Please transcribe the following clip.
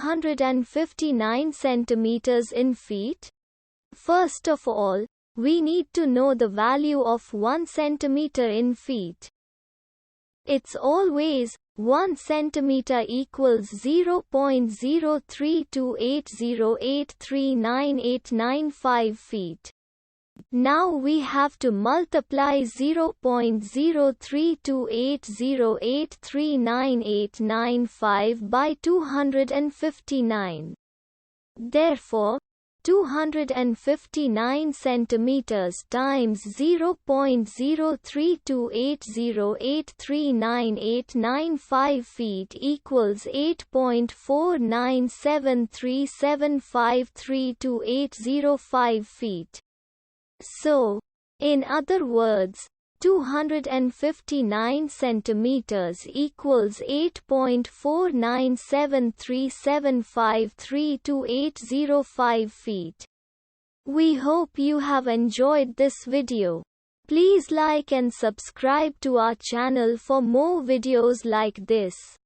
259 centimeters in feet? First of all, we need to know the value of 1 centimeter in feet. It's always 1 centimeter equals 0.03280839895 feet. Now we have to multiply 0.03280839895 by 259. Therefore, 259 centimeters times 0.03280839895 feet equals 8.497375328805 feet. So, in other words, 259 centimeters equals 8.497375328805 feet. We hope you have enjoyed this video. Please like and subscribe to our channel for more videos like this.